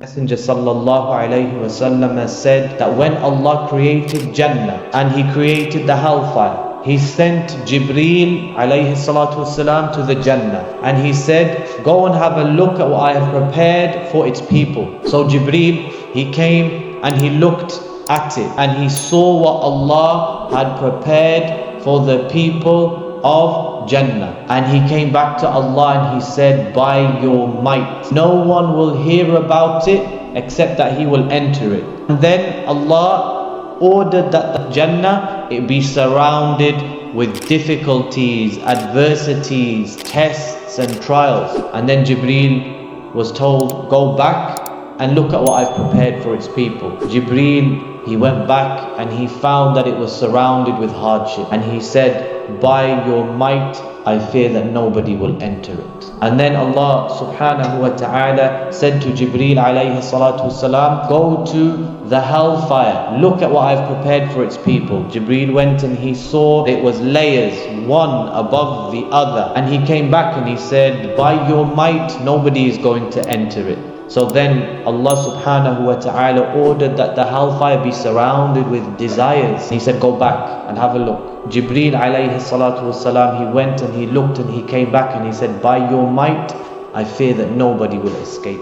Messenger sallallahu alayhi wasallam has said that when Allah created Jannah and He created the hellfire, He sent Jibreel alayhi salatu wasalam to the Jannah, and He said, go and have a look at what I have prepared for its people. So Jibreel, he came and he looked at it and he saw what Allah had prepared for the people of Jannah, and he came back to Allah and he said, by your might, no one will hear about it except that he will enter it. And then Allah ordered that the Jannah, it be surrounded with difficulties, adversities, tests and trials. And then Jibreel was told, go back and look at what I've prepared for its people. Jibreel, he went back and he found that it was surrounded with hardship, and he said, by your might, I fear that nobody will enter it. And then Allah subhanahu wa ta'ala said to Jibreel alayhi salatu wasalam, go to the hellfire, look at what I've prepared for its people. Jibreel went and he saw it was layers, one above the other, and he came back and he said, by your might, nobody is going to enter it. So then Allah subhanahu wa ta'ala ordered that the hellfire be surrounded with desires. He said, go back and have a look. Jibreel alayhi salatu wasalam, he went and he looked and he came back and he said, by your might, I fear that nobody will escape.